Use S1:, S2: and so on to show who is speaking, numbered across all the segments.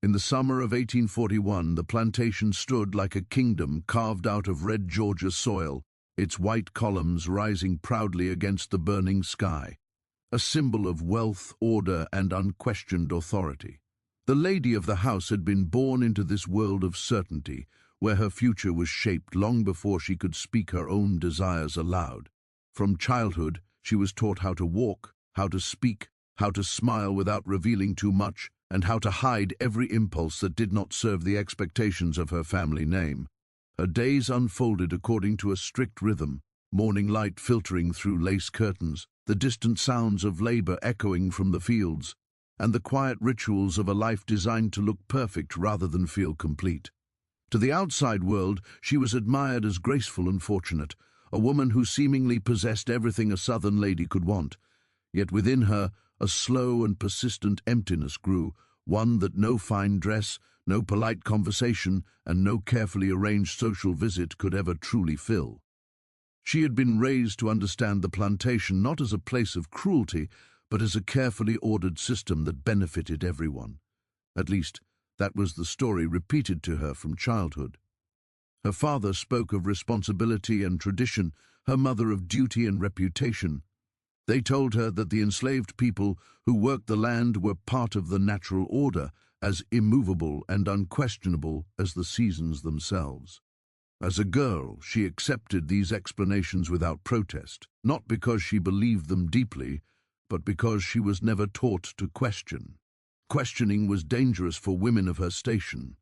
S1: In the summer of 1841, the plantation stood like a kingdom carved out of red Georgia soil, its white columns rising proudly against the burning sky, a symbol of wealth, order, and unquestioned authority. The lady of the house had been born into this world of certainty, where her future was shaped long before she could speak her own desires aloud. From childhood, she was taught how to walk, how to speak, how to smile without revealing too much, and how to hide every impulse that did not serve the expectations of her family name. Her days unfolded according to a strict rhythm, morning light filtering through lace curtains, the distant sounds of labor echoing from the fields, and the quiet rituals of a life designed to look perfect rather than feel complete. To the outside world, she was admired as graceful and fortunate, a woman who seemingly possessed everything a Southern lady could want. Yet within her, a slow and persistent emptiness grew, one that no fine dress, no polite conversation, and no carefully arranged social visit could ever truly fill. She had been raised to understand the plantation not as a place of cruelty, but as a carefully ordered system that benefited everyone. At least, that was the story repeated to her from childhood. Her father spoke of responsibility and tradition, her mother of duty and reputation. They told her that the enslaved people who worked the land were part of the natural order, as immovable and unquestionable as the seasons themselves. As a girl, she accepted these explanations without protest, not because she believed them deeply, but because she was never taught to question. Questioning was dangerous for women of her station.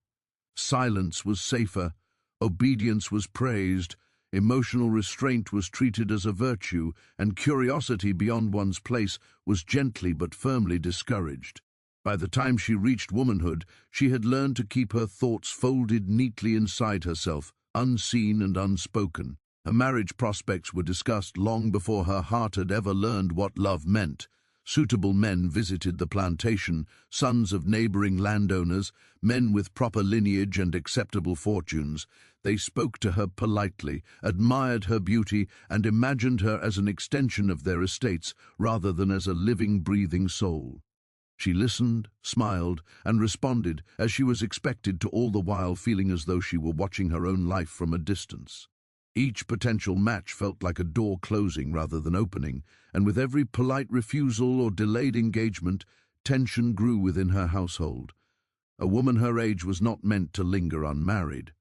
S1: Silence was safer, obedience was praised, emotional restraint was treated as a virtue, and curiosity beyond one's place was gently but firmly discouraged. By the time she reached womanhood, she had learned to keep her thoughts folded neatly inside herself, unseen and unspoken. Her marriage prospects were discussed long before her heart had ever learned what love meant. Suitable men visited the plantation, sons of neighboring landowners, men with proper lineage and acceptable fortunes. They spoke to her politely, admired her beauty, and imagined her as an extension of their estates rather than as a living, breathing soul. She listened, smiled, and responded as she was expected to, all the while feeling as though she were watching her own life from a distance. Each potential match felt like a door closing rather than opening, and with every polite refusal or delayed engagement, tension grew within her household. A woman her age was not meant to linger unmarried.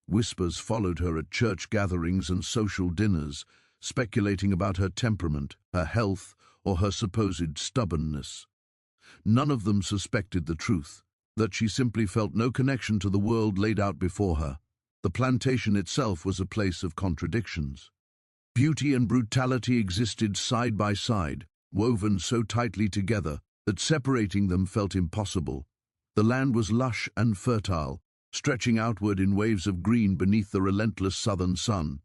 S1: Whispers followed her at church gatherings and social dinners, speculating about her temperament, her health, or her supposed stubbornness. None of them suspected the truth, that she simply felt no connection to the world laid out before her. The plantation itself was a place of contradictions. Beauty and brutality existed side by side, woven so tightly together that separating them felt impossible. The land was lush and fertile, stretching outward in waves of green beneath the relentless southern sun.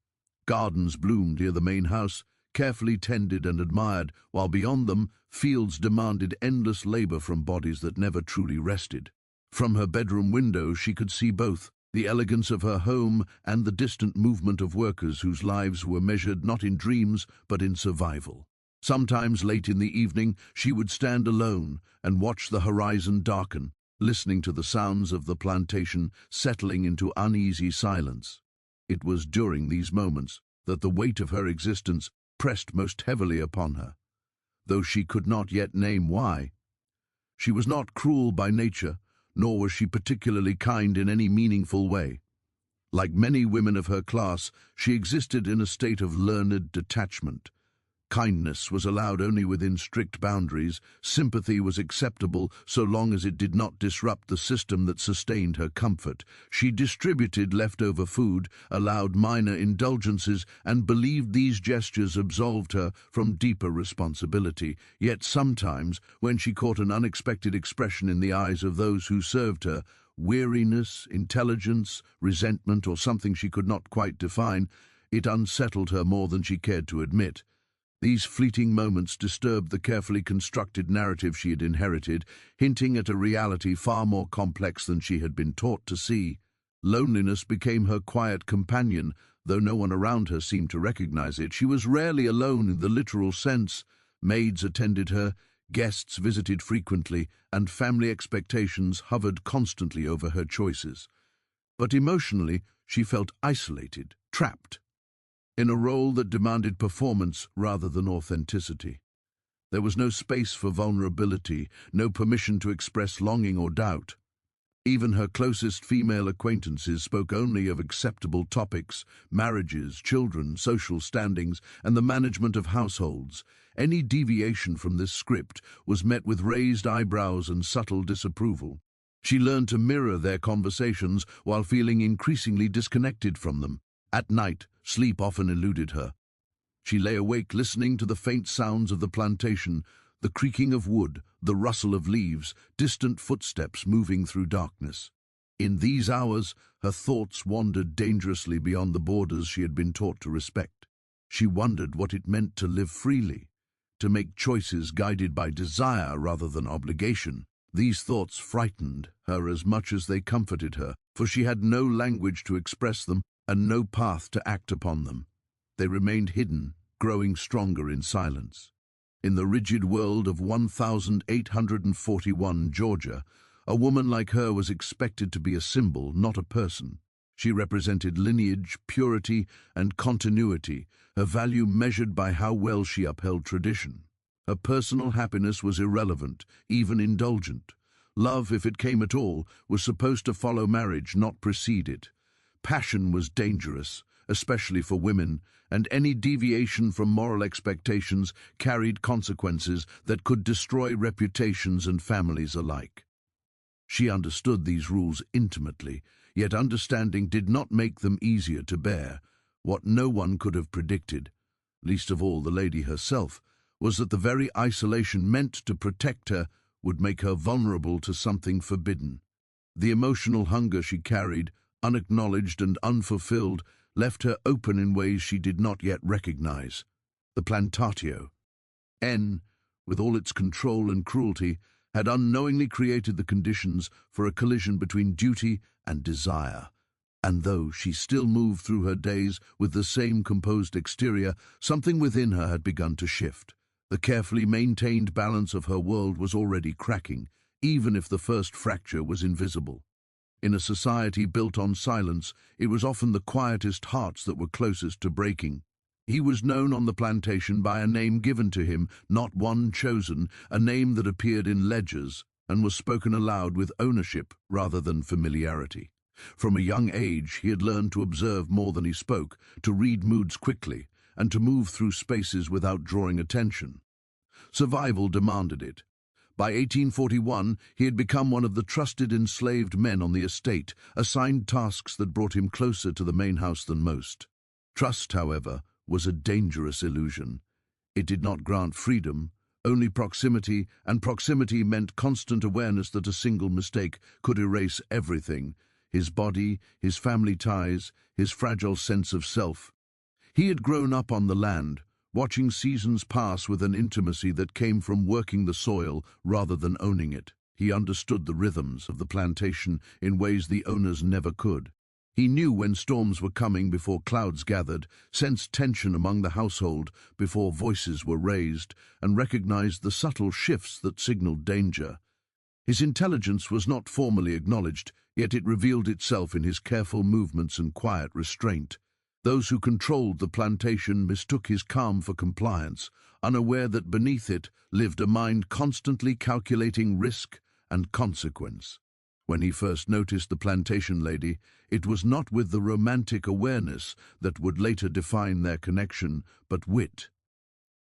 S1: Gardens bloomed near the main house, carefully tended and admired, while beyond them, fields demanded endless labor from bodies that never truly rested. From her bedroom window she could see both the elegance of her home and the distant movement of workers whose lives were measured not in dreams but in survival. Sometimes late in the evening she would stand alone and watch the horizon darken, listening to the sounds of the plantation settling into uneasy silence. It was during these moments that the weight of her existence pressed most heavily upon her, though she could not yet name why. She was not cruel by nature, nor was she particularly kind in any meaningful way. Like many women of her class, she existed in a state of learned detachment. Kindness was allowed only within strict boundaries. Sympathy was acceptable so long as it did not disrupt the system that sustained her comfort. She distributed leftover food, allowed minor indulgences, and believed these gestures absolved her from deeper responsibility. Yet sometimes, when she caught an unexpected expression in the eyes of those who served her, weariness, intelligence, resentment, or something she could not quite define, it unsettled her more than she cared to admit. These fleeting moments disturbed the carefully constructed narrative she had inherited, hinting at a reality far more complex than she had been taught to see. Loneliness became her quiet companion, though no one around her seemed to recognize it. She was rarely alone in the literal sense. Maids attended her, Guests visited frequently, and family expectations hovered constantly over her choices. But emotionally, she felt isolated, trapped, in a role that demanded performance rather than authenticity. There was no space for vulnerability, no permission to express longing or doubt. Even her closest female acquaintances spoke only of acceptable topics: marriages, children, social standings, and the management of households. Any deviation from this script was met with raised eyebrows and subtle disapproval. She learned to mirror their conversations while feeling increasingly disconnected from them. At night, sleep often eluded her. She lay awake listening to the faint sounds of the plantation, the creaking of wood, the rustle of leaves, distant footsteps moving through darkness. In these hours, her thoughts wandered dangerously beyond the borders she had been taught to respect. She wondered what it meant to live freely, to make choices guided by desire rather than obligation. These thoughts frightened her as much as they comforted her, for she had no language to express them and no path to act upon them. They remained hidden, growing stronger in silence. In the rigid world of 1841 Georgia, a woman like her was expected to be a symbol, not a person. She represented lineage, purity, and continuity, her value measured by how well she upheld tradition. Her personal happiness was irrelevant, even indulgent. Love, if it came at all, was supposed to follow marriage, not precede it. Passion was dangerous, especially for women, and any deviation from moral expectations carried consequences that could destroy reputations and families alike. She understood these rules intimately, yet understanding did not make them easier to bear. What no one could have predicted, least of all the lady herself, was that the very isolation meant to protect her would make her vulnerable to something forbidden. The emotional hunger she carried, unacknowledged and unfulfilled, left her open in ways she did not yet recognize. The Plantatio, with all its control and cruelty, had unknowingly created the conditions for a collision between duty and desire. And though she still moved through her days with the same composed exterior, something within her had begun to shift. The carefully maintained balance of her world was already cracking, even if the first fracture was invisible. In a society built on silence, it was often the quietest hearts that were closest to breaking. He was known on the plantation by a name given to him, not one chosen, a name that appeared in ledgers and was spoken aloud with ownership rather than familiarity. From a young age, he had learned to observe more than he spoke, to read moods quickly, and to move through spaces without drawing attention. Survival demanded it. By 1841, he had become one of the trusted enslaved men on the estate, assigned tasks that brought him closer to the main house than most. Trust, however, was a dangerous illusion. It did not grant freedom, only proximity, and proximity meant constant awareness that a single mistake could erase everything: his body, his family ties, his fragile sense of self. He had grown up on the land, watching seasons pass with an intimacy that came from working the soil rather than owning it. He understood the rhythms of the plantation in ways the owners never could. He knew when storms were coming before clouds gathered, sensed tension among the household before voices were raised, and recognized the subtle shifts that signaled danger. His intelligence was not formally acknowledged, yet it revealed itself in his careful movements and quiet restraint. Those who controlled the plantation mistook his calm for compliance, unaware that beneath it lived a mind constantly calculating risk and consequence. When he first noticed the plantation lady, it was not with the romantic awareness that would later define their connection, but wit,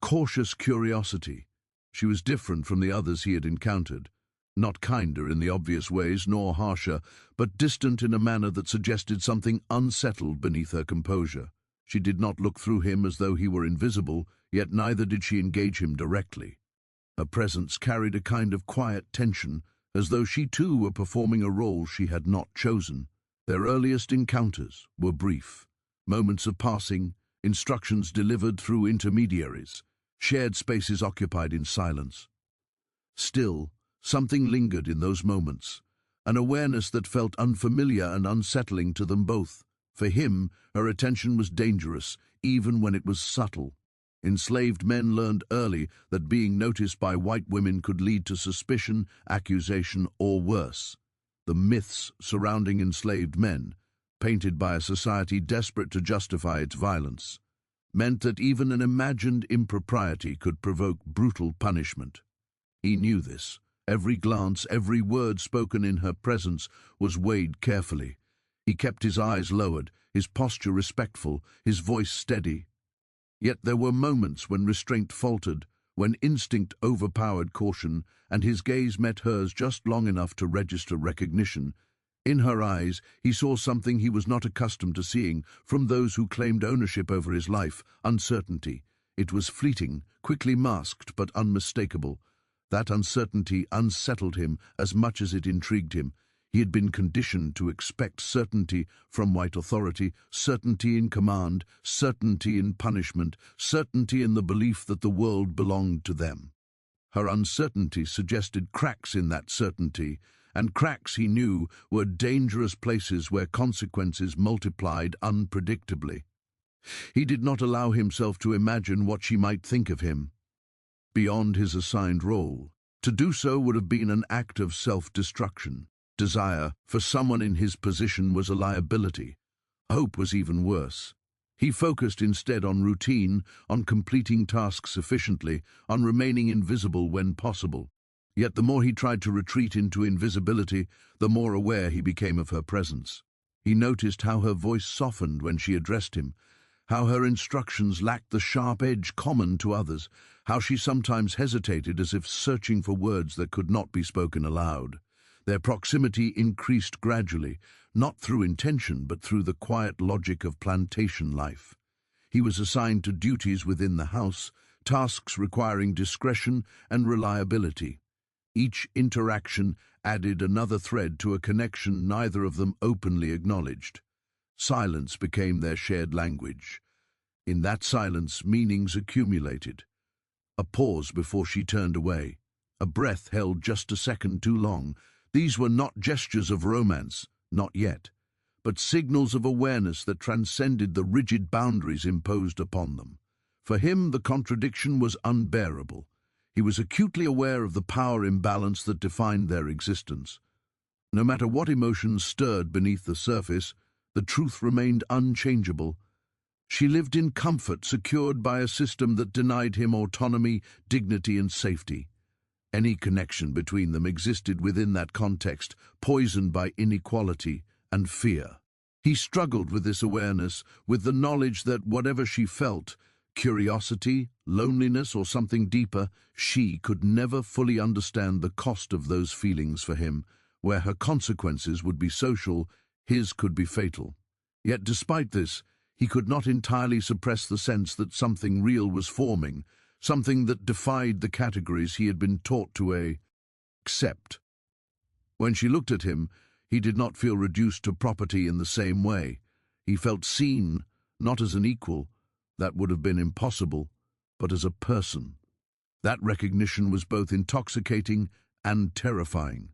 S1: cautious curiosity. She was different from the others he had encountered. Not kinder in the obvious ways, nor harsher, but distant in a manner that suggested something unsettled beneath her composure. She did not look through him as though he were invisible, yet neither did she engage him directly. Her presence carried a kind of quiet tension, as though she too were performing a role she had not chosen. Their earliest encounters were brief, moments of passing, instructions delivered through intermediaries, shared spaces occupied in silence. Still, something lingered in those moments, an awareness that felt unfamiliar and unsettling to them both. For him, her attention was dangerous, even when it was subtle. Enslaved men learned early that being noticed by white women could lead to suspicion, accusation, or worse. The myths surrounding enslaved men, painted by a society desperate to justify its violence, meant that even an imagined impropriety could provoke brutal punishment. He knew this. Every glance, every word spoken in her presence was weighed carefully. He kept his eyes lowered, his posture respectful, his voice steady. Yet there were moments when restraint faltered, when instinct overpowered caution, and his gaze met hers just long enough to register recognition. In her eyes, he saw something he was not accustomed to seeing from those who claimed ownership over his life: uncertainty. It was fleeting, quickly masked, but unmistakable. That uncertainty unsettled him as much as it intrigued him. He had been conditioned to expect certainty from white authority, certainty in command, certainty in punishment, certainty in the belief that the world belonged to them. Her uncertainty suggested cracks in that certainty, and cracks, he knew, were dangerous places where consequences multiplied unpredictably. He did not allow himself to imagine what she might think of him beyond his assigned role. To do so would have been an act of self-destruction. Desire for someone in his position was a liability. Hope was even worse. He focused instead on routine, on completing tasks efficiently, on remaining invisible when possible. Yet the more he tried to retreat into invisibility, the more aware he became of her presence. He noticed how her voice softened when she addressed him, how her instructions lacked the sharp edge common to others, how she sometimes hesitated as if searching for words that could not be spoken aloud. Their proximity increased gradually, not through intention but through the quiet logic of plantation life. He was assigned to duties within the house, tasks requiring discretion and reliability. Each interaction added another thread to a connection neither of them openly acknowledged. Silence became their shared language. In that silence, meanings accumulated. A pause before she turned away. A breath held just a second too long. These were not gestures of romance, not yet, but signals of awareness that transcended the rigid boundaries imposed upon them. For him, the contradiction was unbearable. He was acutely aware of the power imbalance that defined their existence. No matter what emotions stirred beneath the surface, the truth remained unchangeable. She lived in comfort, secured by a system that denied him autonomy, dignity, and safety. Any connection between them existed within that context, poisoned by inequality and fear. He struggled with this awareness, with the knowledge that whatever she felt, curiosity, loneliness, or something deeper, she could never fully understand the cost of those feelings for him. Where her consequences would be social, his could be fatal. Yet despite this, he could not entirely suppress the sense that something real was forming, something that defied the categories he had been taught to accept. When she looked at him, he did not feel reduced to property in the same way. He felt seen, not as an equal, that would have been impossible, but as a person. That recognition was both intoxicating and terrifying.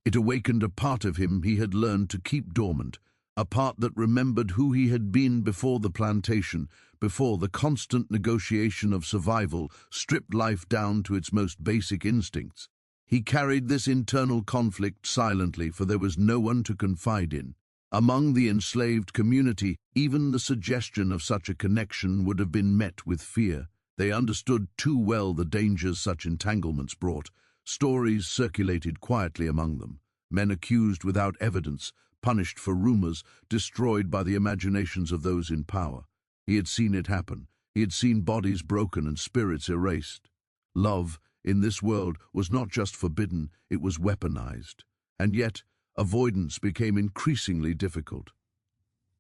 S1: It awakened a part of him he had learned to keep dormant, a part that remembered who he had been before the plantation, before the constant negotiation of survival stripped life down to its most basic instincts. He carried this internal conflict silently, for there was no one to confide in. Among the enslaved community, even the suggestion of such a connection would have been met with fear. They understood too well the dangers such entanglements brought. Stories circulated quietly among them, men accused without evidence, punished for rumors, destroyed by the imaginations of those in power. He had seen it happen. He had seen bodies broken and spirits erased. Love, in this world, was not just forbidden, it was weaponized. And yet, avoidance became increasingly difficult.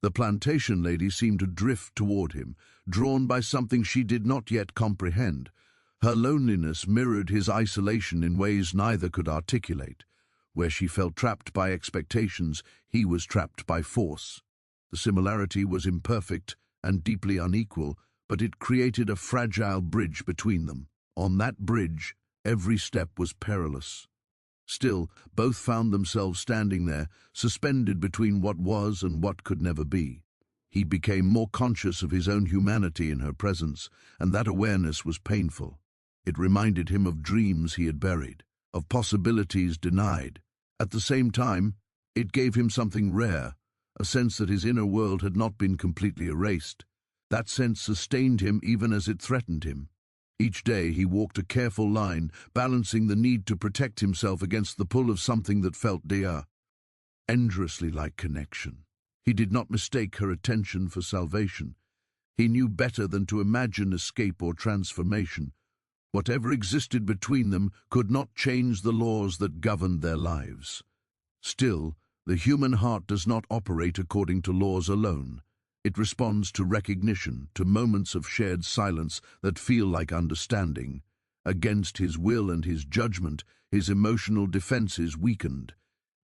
S1: The plantation lady seemed to drift toward him, drawn by something she did not yet comprehend. Her loneliness mirrored his isolation in ways neither could articulate. Where she felt trapped by expectations, he was trapped by force. The similarity was imperfect and deeply unequal, but it created a fragile bridge between them. On that bridge, every step was perilous. Still, both found themselves standing there, suspended between what was and what could never be. He became more conscious of his own humanity in her presence, and that awareness was painful. It reminded him of dreams he had buried, of possibilities denied. At the same time, it gave him something rare, a sense that his inner world had not been completely erased. That sense sustained him even as it threatened him. Each day he walked a careful line, balancing the need to protect himself against the pull of something that felt dear, endlessly like connection. He did not mistake her attention for salvation. He knew better than to imagine escape or transformation. Whatever existed between them could not change the laws that governed their lives. Still, the human heart does not operate according to laws alone. It responds to recognition, to moments of shared silence that feel like understanding. Against his will and his judgment, his emotional defenses weakened.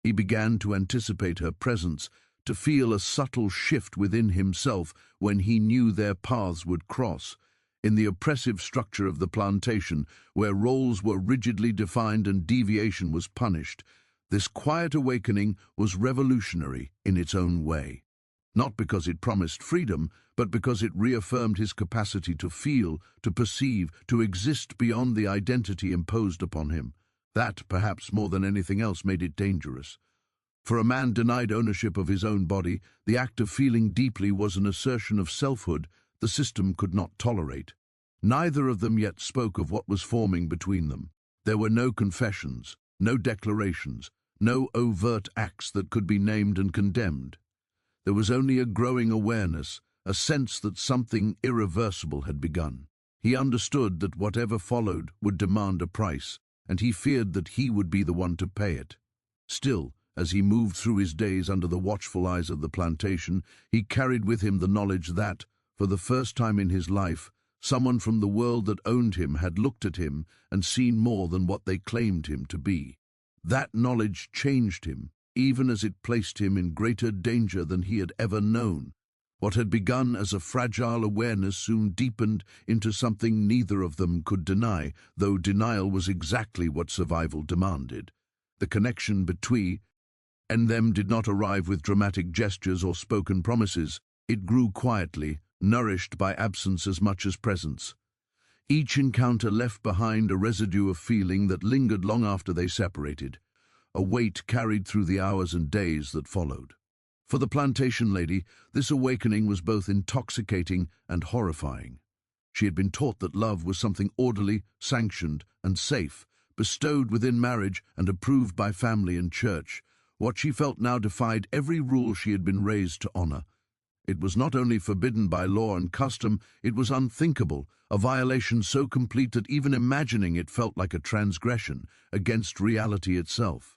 S1: He began to anticipate her presence, to feel a subtle shift within himself when he knew their paths would cross. In the oppressive structure of the plantation, where roles were rigidly defined and deviation was punished, this quiet awakening was revolutionary in its own way. Not because it promised freedom, but because it reaffirmed his capacity to feel, to perceive, to exist beyond the identity imposed upon him. That, perhaps more than anything else, made it dangerous. For a man denied ownership of his own body, the act of feeling deeply was an assertion of selfhood the system could not tolerate. Neither of them yet spoke of what was forming between them. There were no confessions, no declarations, no overt acts that could be named and condemned. There was only a growing awareness, a sense that something irreversible had begun. He understood that whatever followed would demand a price, and he feared that he would be the one to pay it. Still, as he moved through his days under the watchful eyes of the plantation, he carried with him the knowledge that, for the first time in his life, someone from the world that owned him had looked at him and seen more than what they claimed him to be. That knowledge changed him, even as it placed him in greater danger than he had ever known. What had begun as a fragile awareness soon deepened into something neither of them could deny, though denial was exactly what survival demanded. The connection between and them did not arrive with dramatic gestures or spoken promises. It grew quietly, nourished by absence as much as presence. Each encounter left behind a residue of feeling that lingered long after they separated, a weight carried through the hours and days that followed. For the plantation lady, this awakening was both intoxicating and horrifying. She had been taught that love was something orderly, sanctioned, and safe, bestowed within marriage and approved by family and church. What she felt now defied every rule she had been raised to honor. It was not only forbidden by law and custom, it was unthinkable, a violation so complete that even imagining it felt like a transgression against reality itself.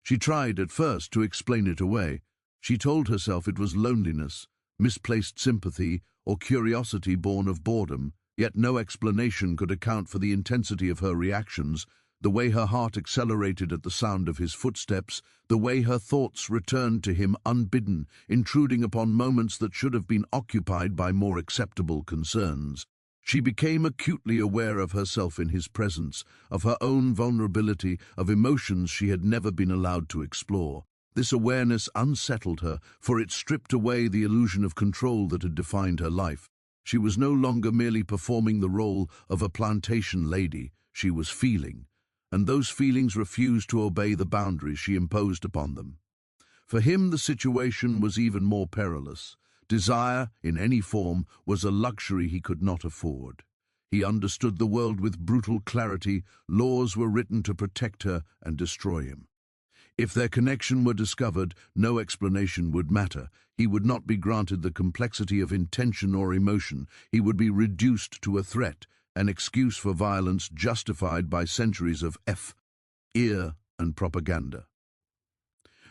S1: She tried at first to explain it away. She told herself it was loneliness, misplaced sympathy, or curiosity born of boredom, yet no explanation could account for the intensity of her reactions, the way her heart accelerated at the sound of his footsteps, the way her thoughts returned to him unbidden, intruding upon moments that should have been occupied by more acceptable concerns. She became acutely aware of herself in his presence, of her own vulnerability, of emotions she had never been allowed to explore. This awareness unsettled her, for it stripped away the illusion of control that had defined her life. She was no longer merely performing the role of a plantation lady, she was feeling, and those feelings refused to obey the boundaries she imposed upon them. For him, the situation was even more perilous. Desire, in any form, was a luxury he could not afford. He understood the world with brutal clarity. Laws were written to protect her and destroy him. If their connection were discovered, no explanation would matter. He would not be granted the complexity of intention or emotion. He would be reduced to a threat, an excuse for violence justified by centuries of fear and propaganda.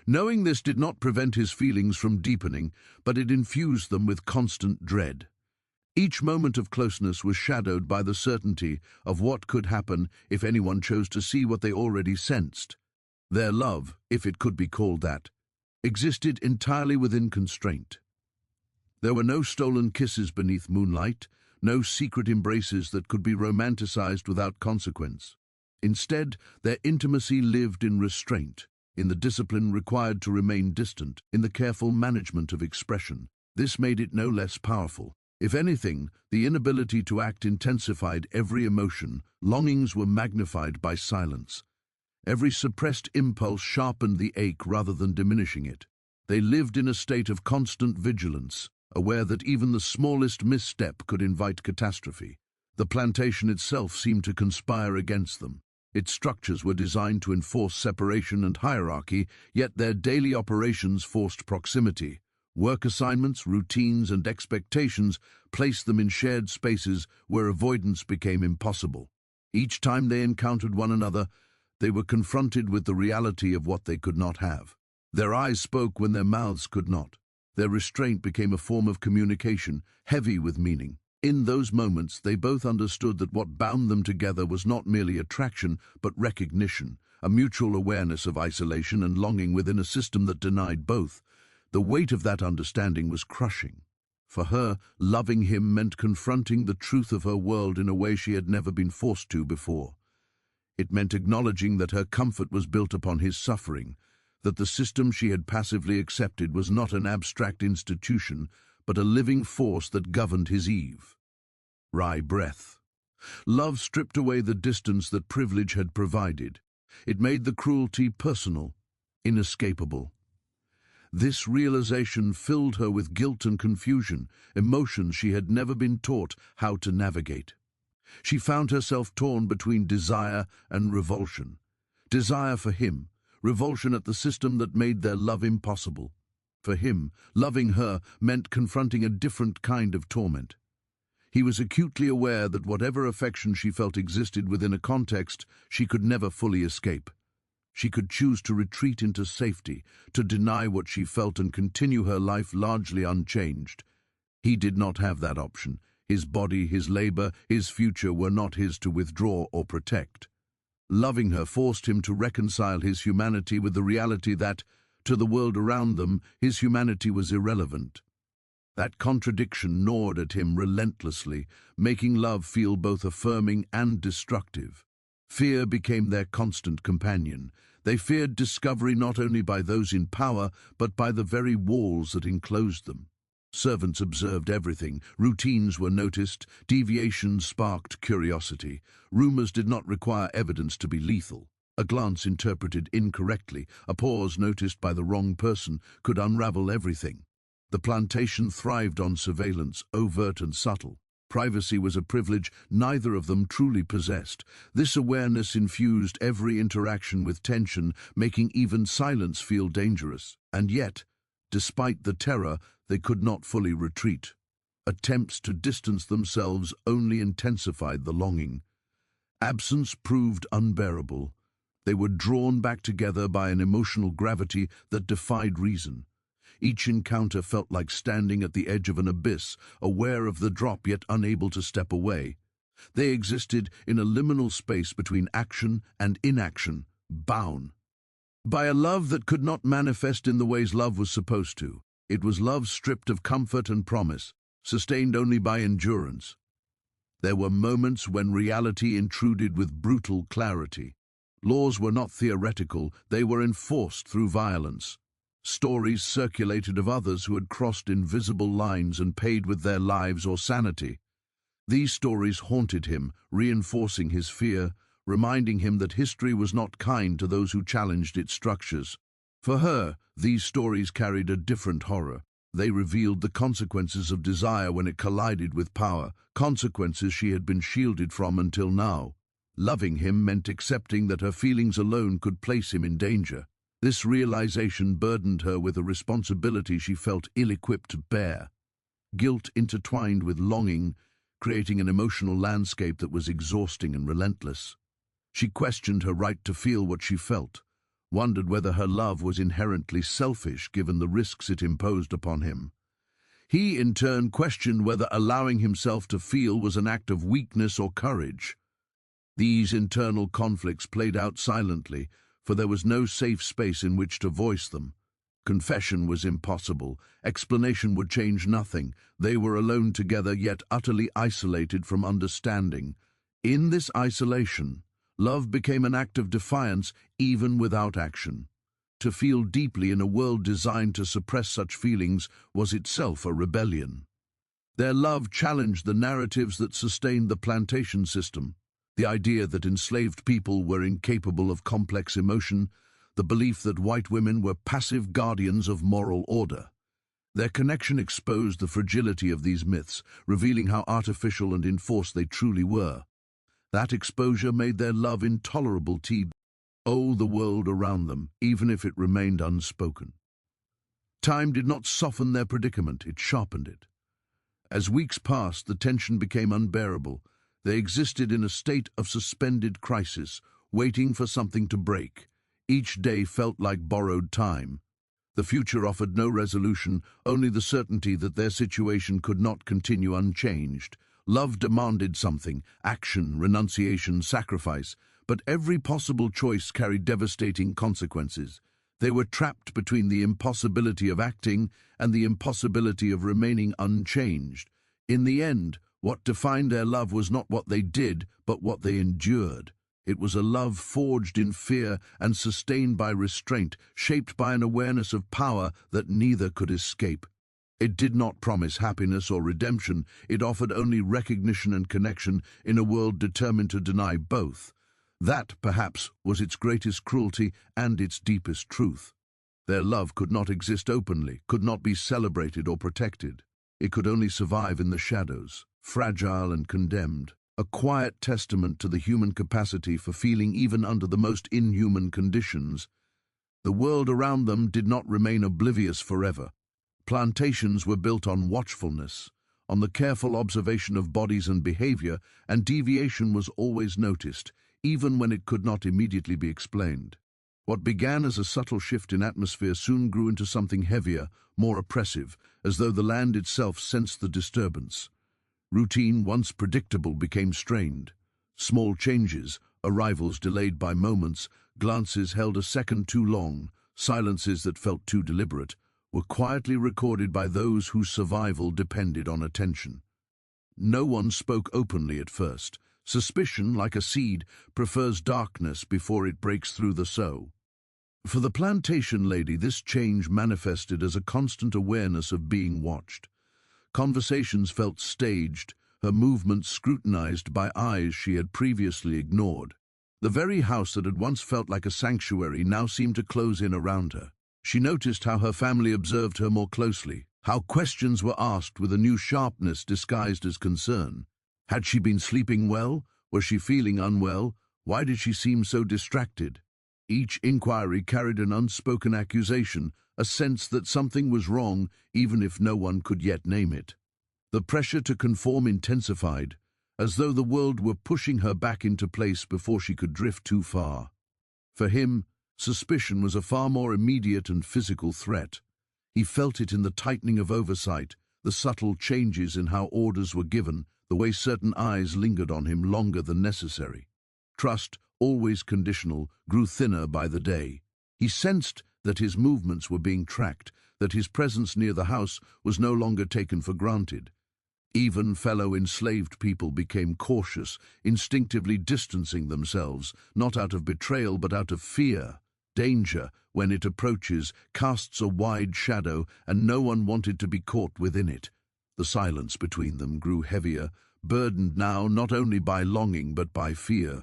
S1: Knowing this did not prevent his feelings from deepening, but it infused them with constant dread. Each moment of closeness was shadowed by the certainty of what could happen if anyone chose to see what they already sensed. Their love, if it could be called that, existed entirely within constraint. There were no stolen kisses beneath moonlight, no secret embraces that could be romanticized without consequence. Instead, their intimacy lived in restraint, in the discipline required to remain distant, in the careful management of expression. This made it no less powerful. If anything, the inability to act intensified every emotion. Longings were magnified by silence. Every suppressed impulse sharpened the ache rather than diminishing it. They lived in a state of constant vigilance, aware that even the smallest misstep could invite catastrophe. The plantation itself seemed to conspire against them. Its structures were designed to enforce separation and hierarchy, yet their daily operations forced proximity. Work assignments, routines, and expectations placed them in shared spaces where avoidance became impossible. Each time they encountered one another, they were confronted with the reality of what they could not have. Their eyes spoke when their mouths could not. Their restraint became a form of communication, heavy with meaning. In those moments, they both understood that what bound them together was not merely attraction, but recognition, a mutual awareness of isolation and longing within a system that denied both. The weight of that understanding was crushing. For her, loving him meant confronting the truth of her world in a way she had never been forced to before. It meant acknowledging that her comfort was built upon his suffering, that the system she had passively accepted was not an abstract institution, but a living force that governed his eve. Wry breath. Love stripped away the distance that privilege had provided. It made the cruelty personal, inescapable. This realization filled her with guilt and confusion, emotions she had never been taught how to navigate. She found herself torn between desire and revulsion. Desire for him, revulsion at the system that made their love impossible. For him, loving her meant confronting a different kind of torment. He was acutely aware that whatever affection she felt existed within a context she could never fully escape. She could choose to retreat into safety, to deny what she felt and continue her life largely unchanged. He did not have that option. His body, his labor, his future were not his to withdraw or protect. Loving her forced him to reconcile his humanity with the reality that, to the world around them, his humanity was irrelevant. That contradiction gnawed at him relentlessly, making love feel both affirming and destructive. Fear became their constant companion. They feared discovery not only by those in power, but by the very walls that enclosed them. Servants observed everything. Routines were noticed. Deviations sparked curiosity. Rumors did not require evidence to be lethal. A glance interpreted incorrectly, a pause noticed by the wrong person, could unravel everything. The plantation thrived on surveillance, overt and subtle. Privacy was a privilege neither of them truly possessed. This awareness infused every interaction with tension, making even silence feel dangerous. And yet, despite the terror, they could not fully retreat. Attempts to distance themselves only intensified the longing. Absence proved unbearable. They were drawn back together by an emotional gravity that defied reason. Each encounter felt like standing at the edge of an abyss, aware of the drop yet unable to step away. They existed in a liminal space between action and inaction, bound by a love that could not manifest in the ways love was supposed to. It was love stripped of comfort and promise, sustained only by endurance. There were moments when reality intruded with brutal clarity. Laws were not theoretical, they were enforced through violence. Stories circulated of others who had crossed invisible lines and paid with their lives or sanity. These stories haunted him, reinforcing his fear, reminding him that history was not kind to those who challenged its structures. For her, these stories carried a different horror. They revealed the consequences of desire when it collided with power, consequences she had been shielded from until now. Loving him meant accepting that her feelings alone could place him in danger. This realization burdened her with a responsibility she felt ill-equipped to bear. Guilt intertwined with longing, creating an emotional landscape that was exhausting and relentless. She questioned her right to feel what she felt, wondered whether her love was inherently selfish given the risks it imposed upon him. He, in turn, questioned whether allowing himself to feel was an act of weakness or courage. These internal conflicts played out silently, for there was no safe space in which to voice them. Confession was impossible. Explanation would change nothing. They were alone together, yet utterly isolated from understanding. In this isolation, love became an act of defiance even without action. To feel deeply in a world designed to suppress such feelings was itself a rebellion. Their love challenged the narratives that sustained the plantation system, the idea that enslaved people were incapable of complex emotion, the belief that white women were passive guardians of moral order. Their connection exposed the fragility of these myths, revealing how artificial and enforced they truly were. That exposure made their love intolerable to the world around them, even if it remained unspoken. Time did not soften their predicament, it sharpened it. As weeks passed, the tension became unbearable. They existed in a state of suspended crisis, waiting for something to break. Each day felt like borrowed time. The future offered no resolution, only the certainty that their situation could not continue unchanged. Love demanded something: action, renunciation, sacrifice. But every possible choice carried devastating consequences. They were trapped between the impossibility of acting and the impossibility of remaining unchanged. In the end, what defined their love was not what they did, but what they endured. It was a love forged in fear and sustained by restraint, shaped by an awareness of power that neither could escape. It did not promise happiness or redemption, it offered only recognition and connection in a world determined to deny both. That, perhaps, was its greatest cruelty and its deepest truth. Their love could not exist openly, could not be celebrated or protected. It could only survive in the shadows, fragile and condemned, a quiet testament to the human capacity for feeling even under the most inhuman conditions. The world around them did not remain oblivious forever. Plantations were built on watchfulness, on the careful observation of bodies and behavior, and deviation was always noticed, even when it could not immediately be explained. What began as a subtle shift in atmosphere soon grew into something heavier, more oppressive, as though the land itself sensed the disturbance. Routine, once predictable, became strained. Small changes, arrivals delayed by moments, glances held a second too long, silences that felt too deliberate, were quietly recorded by those whose survival depended on attention. No one spoke openly at first. Suspicion, like a seed, prefers darkness before it breaks through the sow. For the plantation lady, this change manifested as a constant awareness of being watched. Conversations felt staged, her movements scrutinized by eyes she had previously ignored. The very house that had once felt like a sanctuary now seemed to close in around her. She noticed how her family observed her more closely, how questions were asked with a new sharpness disguised as concern. Had she been sleeping well? Was she feeling unwell? Why did she seem so distracted? Each inquiry carried an unspoken accusation, a sense that something was wrong, even if no one could yet name it. The pressure to conform intensified, as though the world were pushing her back into place before she could drift too far. For him, suspicion was a far more immediate and physical threat. He felt it in the tightening of oversight, the subtle changes in how orders were given, the way certain eyes lingered on him longer than necessary. Trust, always conditional, grew thinner by the day. He sensed that his movements were being tracked, that his presence near the house was no longer taken for granted. Even fellow enslaved people became cautious, instinctively distancing themselves, not out of betrayal but out of fear. Danger, when it approaches, casts a wide shadow, and no one wanted to be caught within it. The silence between them grew heavier, burdened now not only by longing but by fear.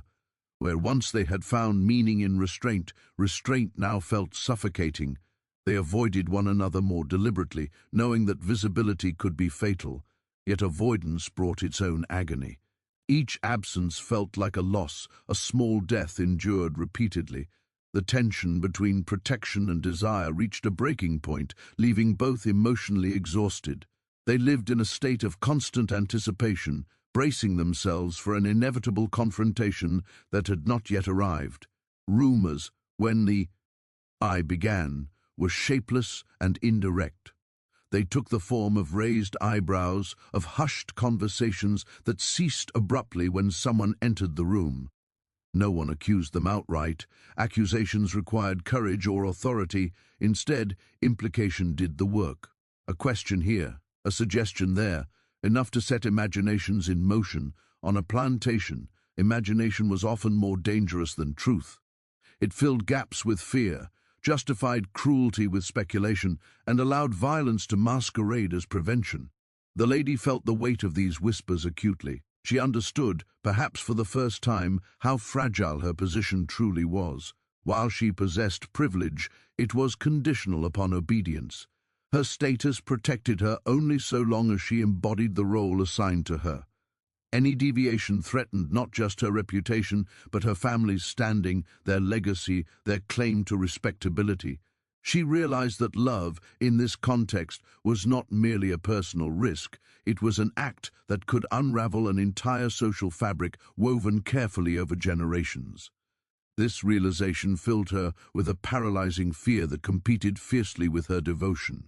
S1: Where once they had found meaning in restraint, restraint now felt suffocating. They avoided one another more deliberately, knowing that visibility could be fatal, yet avoidance brought its own agony. Each absence felt like a loss, a small death endured repeatedly. The tension between protection and desire reached a breaking point, leaving both emotionally exhausted. They lived in a state of constant anticipation, bracing themselves for an inevitable confrontation that had not yet arrived. Rumors, when the I began, were shapeless and indirect. They took the form of raised eyebrows, of hushed conversations that ceased abruptly when someone entered the room. No one accused them outright. Accusations required courage or authority. Instead, implication did the work. A question here, a suggestion there, enough to set imaginations in motion. On a plantation, imagination was often more dangerous than truth. It filled gaps with fear, justified cruelty with speculation, and allowed violence to masquerade as prevention. The lady felt the weight of these whispers acutely. She understood, perhaps for the first time, how fragile her position truly was. While she possessed privilege, it was conditional upon obedience. Her status protected her only so long as she embodied the role assigned to her. Any deviation threatened not just her reputation, but her family's standing, their legacy, their claim to respectability. She realized that love, in this context, was not merely a personal risk. It was an act that could unravel an entire social fabric woven carefully over generations. This realization filled her with a paralyzing fear that competed fiercely with her devotion.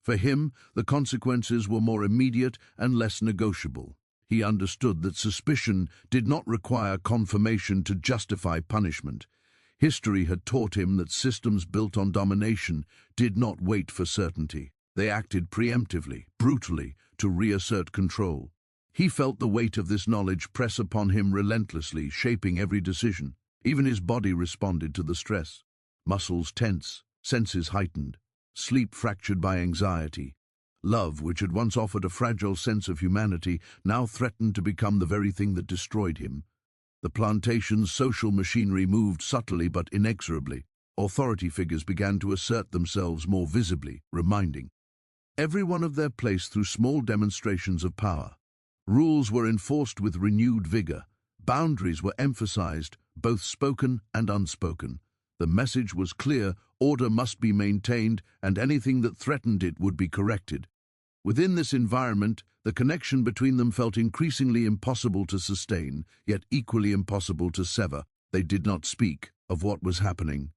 S1: For him, the consequences were more immediate and less negotiable. He understood that suspicion did not require confirmation to justify punishment. History had taught him that systems built on domination did not wait for certainty. They acted preemptively, brutally, to reassert control. He felt the weight of this knowledge press upon him relentlessly, shaping every decision. Even his body responded to the stress. Muscles tense, senses heightened, sleep fractured by anxiety. Love, which had once offered a fragile sense of humanity, now threatened to become the very thing that destroyed him. The plantation's social machinery moved subtly but inexorably. Authority figures began to assert themselves more visibly, reminding everyone of their place through small demonstrations of power. Rules were enforced with renewed vigor. Boundaries were emphasized, both spoken and unspoken. The message was clear: order must be maintained, and anything that threatened it would be corrected. Within this environment, the connection between them felt increasingly impossible to sustain, yet equally impossible to sever. They did not speak of what was happening,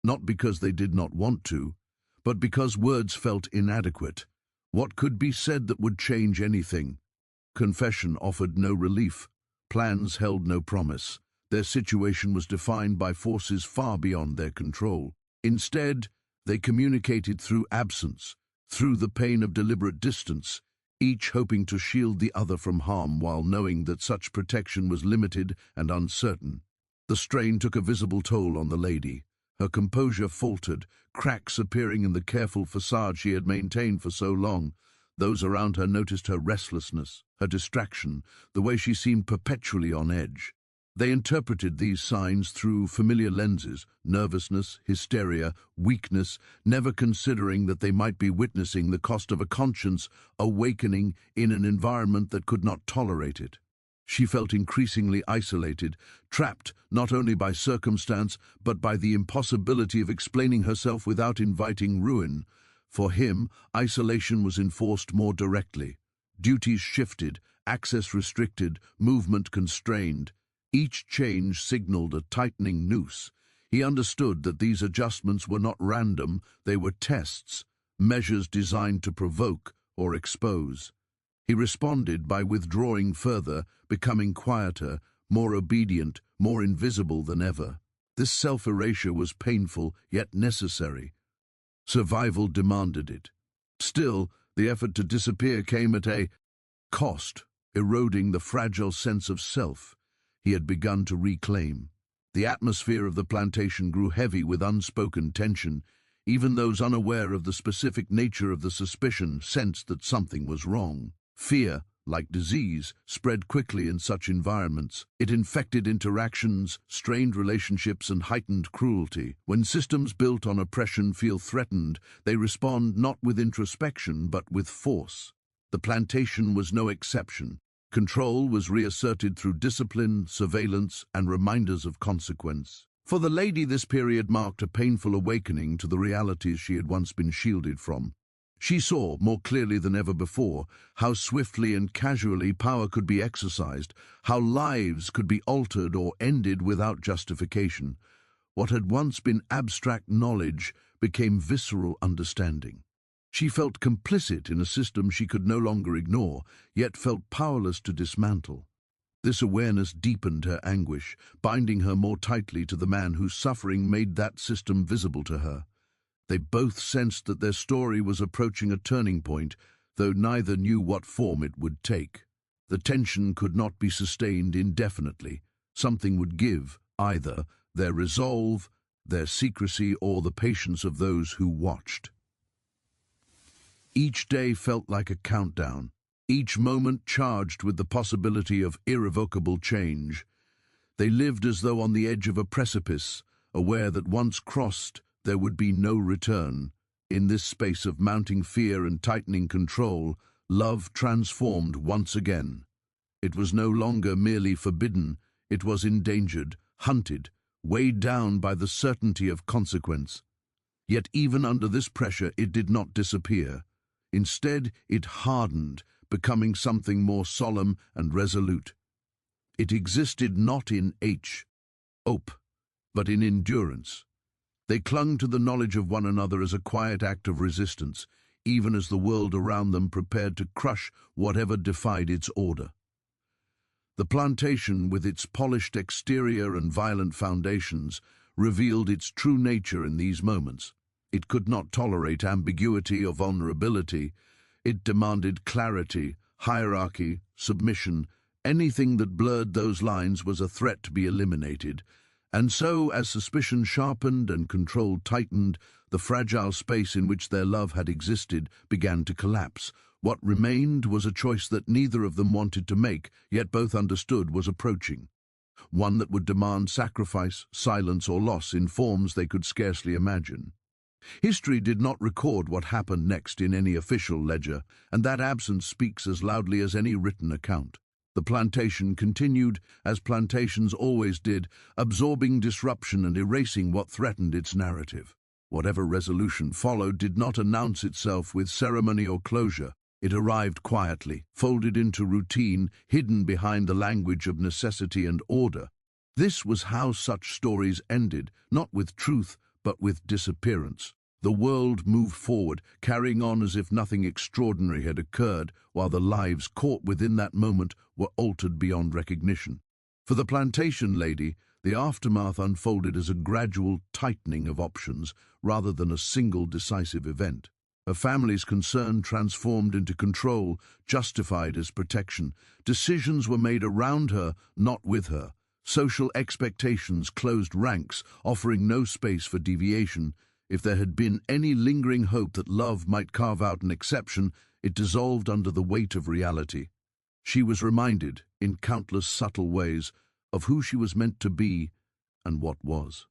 S1: not because they did not want to, but because words felt inadequate. What could be said that would change anything? Confession offered no relief. Plans held no promise. Their situation was defined by forces far beyond their control. Instead, they communicated through absence, through the pain of deliberate distance, each hoping to shield the other from harm while knowing that such protection was limited and uncertain. The strain took a visible toll on the lady. Her composure faltered, cracks appearing in the careful facade she had maintained for so long. Those around her noticed her restlessness, her distraction, the way she seemed perpetually on edge. They interpreted these signs through familiar lenses: nervousness, hysteria, weakness, never considering that they might be witnessing the cost of a conscience awakening in an environment that could not tolerate it. She felt increasingly isolated, trapped not only by circumstance but by the impossibility of explaining herself without inviting ruin. For him, isolation was enforced more directly. Duties shifted, access restricted, movement constrained. Each change signaled a tightening noose. He understood that these adjustments were not random, they were tests, measures designed to provoke or expose. He responded by withdrawing further, becoming quieter, more obedient, more invisible than ever. This self-erasure was painful, yet necessary. Survival demanded it. Still, the effort to disappear came at a cost, eroding the fragile sense of self he had begun to reclaim. The atmosphere of the plantation grew heavy with unspoken tension. Even those unaware of the specific nature of the suspicion sensed that something was wrong. Fear, like disease, spread quickly in such environments. It infected interactions, strained relationships, and heightened cruelty. When systems built on oppression feel threatened, they respond not with introspection but with force. The plantation was no exception. Control was reasserted through discipline, surveillance, and reminders of consequence. For the lady, this period marked a painful awakening to the realities she had once been shielded from. She saw, more clearly than ever before, how swiftly and casually power could be exercised, how lives could be altered or ended without justification. What had once been abstract knowledge became visceral understanding. She felt complicit in a system she could no longer ignore, yet felt powerless to dismantle. This awareness deepened her anguish, binding her more tightly to the man whose suffering made that system visible to her. They both sensed that their story was approaching a turning point, though neither knew what form it would take. The tension could not be sustained indefinitely. Something would give, either their resolve, their secrecy, or the patience of those who watched. Each day felt like a countdown, each moment charged with the possibility of irrevocable change. They lived as though on the edge of a precipice, aware that once crossed, there would be no return. In this space of mounting fear and tightening control, love transformed once again. It was no longer merely forbidden, it was endangered, hunted, weighed down by the certainty of consequence. Yet even under this pressure, it did not disappear. Instead, it hardened, becoming something more solemn and resolute. It existed not in hope, but in endurance. They clung to the knowledge of one another as a quiet act of resistance, even as the world around them prepared to crush whatever defied its order. The plantation, with its polished exterior and violent foundations, revealed its true nature in these moments. It could not tolerate ambiguity or vulnerability. It demanded clarity, hierarchy, submission. Anything that blurred those lines was a threat to be eliminated. And so, as suspicion sharpened and control tightened, the fragile space in which their love had existed began to collapse. What remained was a choice that neither of them wanted to make, yet both understood was approaching. One that would demand sacrifice, silence, or loss in forms they could scarcely imagine. History did not record what happened next in any official ledger, and that absence speaks as loudly as any written account. The plantation continued, as plantations always did, absorbing disruption and erasing what threatened its narrative. Whatever resolution followed did not announce itself with ceremony or closure. It arrived quietly, folded into routine, hidden behind the language of necessity and order. This was how such stories ended, not with truth, but with disappearance. The world moved forward, carrying on as if nothing extraordinary had occurred, while the lives caught within that moment were altered beyond recognition. For the plantation lady, the aftermath unfolded as a gradual tightening of options, rather than a single decisive event. Her family's concern transformed into control, justified as protection. Decisions were made around her, not with her. Social expectations closed ranks, offering no space for deviation. If there had been any lingering hope that love might carve out an exception, it dissolved under the weight of reality. She was reminded, in countless subtle ways, of who she was meant to be and what was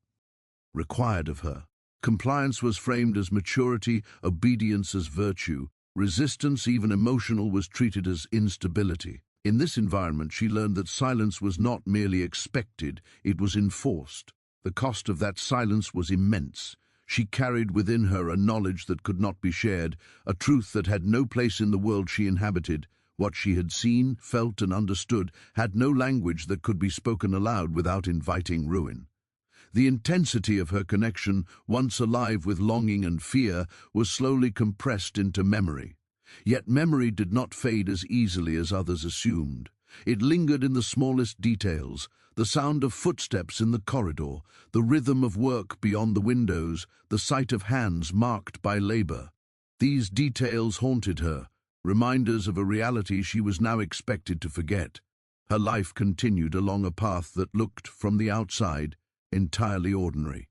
S1: required of her. Compliance was framed as maturity, obedience as virtue. Resistance, even emotional, was treated as instability. In this environment, she learned that silence was not merely expected, it was enforced. The cost of that silence was immense. She carried within her a knowledge that could not be shared, a truth that had no place in the world she inhabited. What she had seen, felt, and understood had no language that could be spoken aloud without inviting ruin. The intensity of her connection, once alive with longing and fear, was slowly compressed into memory. Yet memory did not fade as easily as others assumed. It lingered in the smallest details, the sound of footsteps in the corridor, the rhythm of work beyond the windows, the sight of hands marked by labor. These details haunted her, reminders of a reality she was now expected to forget. Her life continued along a path that looked, from the outside, entirely ordinary.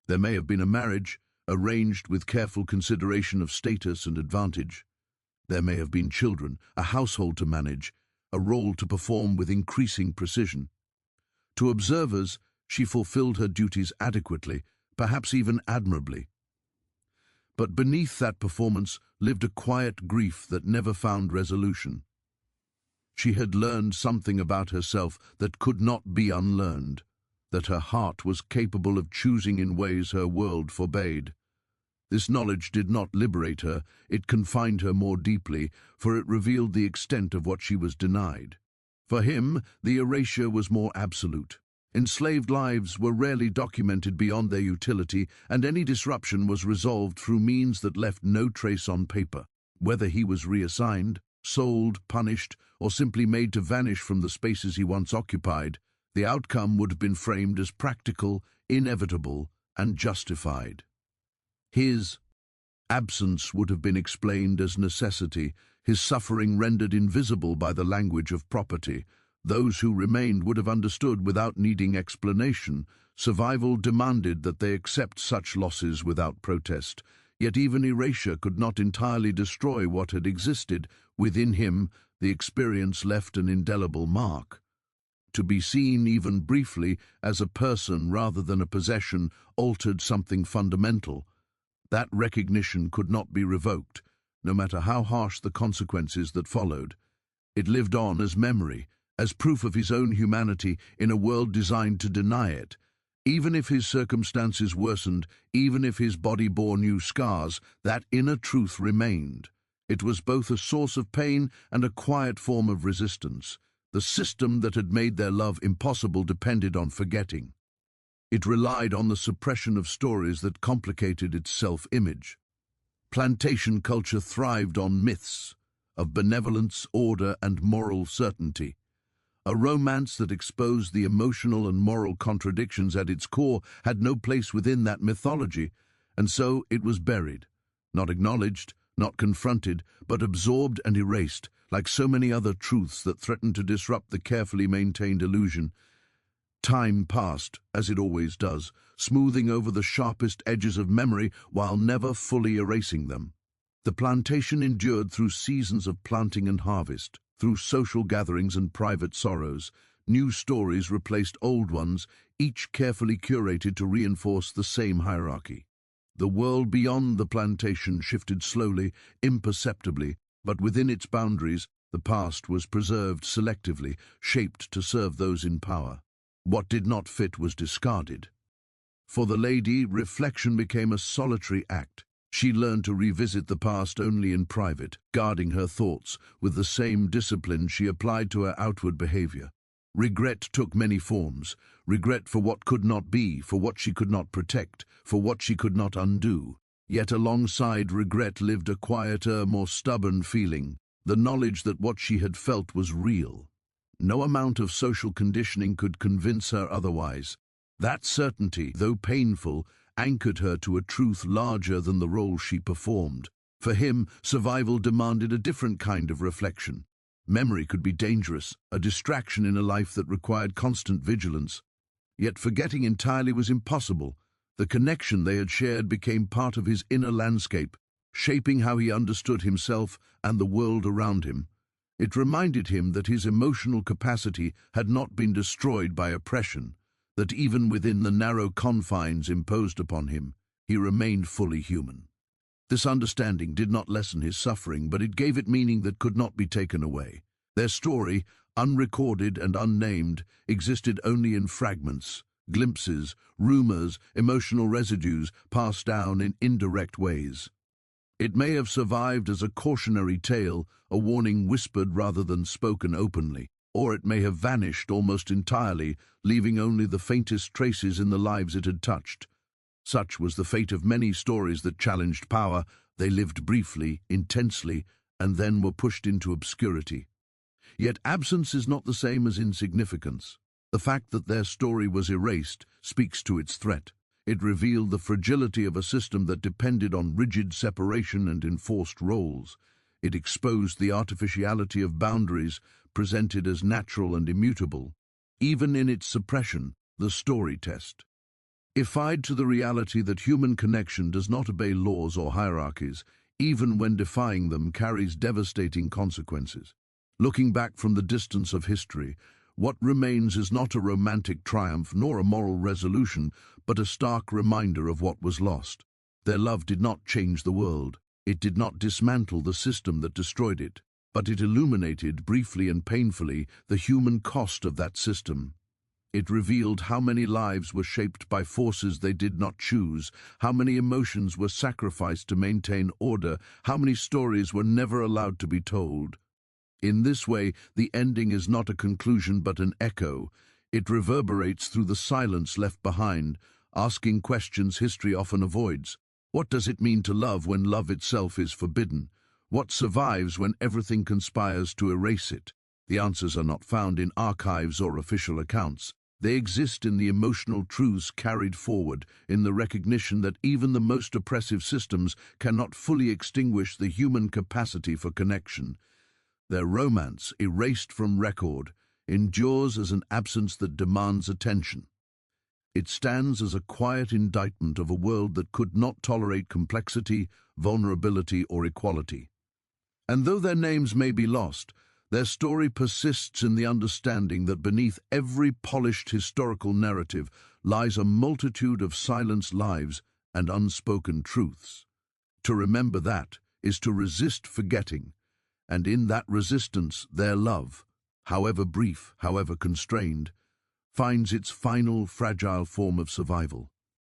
S1: There may have been a marriage, arranged with careful consideration of status and advantage. There may have been children, a household to manage, a role to perform with increasing precision. To observers, she fulfilled her duties adequately, perhaps even admirably. But beneath that performance lived a quiet grief that never found resolution. She had learned something about herself that could not be unlearned, that her heart was capable of choosing in ways her world forbade. This knowledge did not liberate her, it confined her more deeply, for it revealed the extent of what she was denied. For him, the erasure was more absolute. Enslaved lives were rarely documented beyond their utility, and any disruption was resolved through means that left no trace on paper. Whether he was reassigned, sold, punished, or simply made to vanish from the spaces he once occupied, the outcome would have been framed as practical, inevitable, and justified. His absence would have been explained as necessity, his suffering rendered invisible by the language of property. Those who remained would have understood without needing explanation. Survival demanded that they accept such losses without protest, yet even erasure could not entirely destroy what had existed. Within him, the experience left an indelible mark. To be seen, even briefly, as a person rather than a possession altered something fundamental. That recognition could not be revoked, no matter how harsh the consequences that followed. It lived on as memory, as proof of his own humanity in a world designed to deny it. Even if his circumstances worsened, even if his body bore new scars, that inner truth remained. It was both a source of pain and a quiet form of resistance. The system that had made their love impossible depended on forgetting. It relied on the suppression of stories that complicated its self-image. Plantation culture thrived on myths of benevolence, order, and moral certainty. A romance that exposed the emotional and moral contradictions at its core had no place within that mythology, and so it was buried, not acknowledged, not confronted, but absorbed and erased, like so many other truths that threatened to disrupt the carefully maintained illusion. Time passed, as it always does, smoothing over the sharpest edges of memory while never fully erasing them. The plantation endured through seasons of planting and harvest, through social gatherings and private sorrows. New stories replaced old ones, each carefully curated to reinforce the same hierarchy. The world beyond the plantation shifted slowly, imperceptibly, but within its boundaries, the past was preserved selectively, shaped to serve those in power. What did not fit was discarded. For the lady, reflection became a solitary act. She learned to revisit the past only in private, guarding her thoughts with the same discipline she applied to her outward behavior. Regret took many forms. Regret for what could not be, for what she could not protect, for what she could not undo. Yet alongside regret lived a quieter, more stubborn feeling, the knowledge that what she had felt was real. No amount of social conditioning could convince her otherwise. That certainty, though painful, anchored her to a truth larger than the role she performed. For him, survival demanded a different kind of reflection. Memory could be dangerous, a distraction in a life that required constant vigilance. Yet forgetting entirely was impossible. The connection they had shared became part of his inner landscape, shaping how he understood himself and the world around him. It reminded him that his emotional capacity had not been destroyed by oppression, that even within the narrow confines imposed upon him, he remained fully human. This understanding did not lessen his suffering, but it gave it meaning that could not be taken away. Their story, unrecorded and unnamed, existed only in fragments, glimpses, rumors, emotional residues passed down in indirect ways. It may have survived as a cautionary tale, a warning whispered rather than spoken openly, or it may have vanished almost entirely, leaving only the faintest traces in the lives it had touched. Such was the fate of many stories that challenged power. They lived briefly, intensely, and then were pushed into obscurity. Yet absence is not the same as insignificance. The fact that their story was erased speaks to its threat. It revealed the fragility of a system that depended on rigid separation and enforced roles. It exposed the artificiality of boundaries presented as natural and immutable. Even in its suppression, the story test ified to the reality that human connection does not obey laws or hierarchies, even when defying them carries devastating consequences. Looking back from the distance of history, what remains is not a romantic triumph nor a moral resolution, but a stark reminder of what was lost. Their love did not change the world. It did not dismantle the system that destroyed it, but it illuminated, briefly and painfully, the human cost of that system. It revealed how many lives were shaped by forces they did not choose, how many emotions were sacrificed to maintain order, how many stories were never allowed to be told. In this way, the ending is not a conclusion but an echo. It reverberates through the silence left behind, asking questions history often avoids. What does it mean to love when love itself is forbidden? What survives when everything conspires to erase it? The answers are not found in archives or official accounts. They exist in the emotional truths carried forward, in the recognition that even the most oppressive systems cannot fully extinguish the human capacity for connection. Their romance, erased from record, endures as an absence that demands attention. It stands as a quiet indictment of a world that could not tolerate complexity, vulnerability, or equality. And though their names may be lost, their story persists in the understanding that beneath every polished historical narrative lies a multitude of silenced lives and unspoken truths. To remember that is to resist forgetting, and in that resistance their love, however brief, however constrained, finds its final fragile form of survival.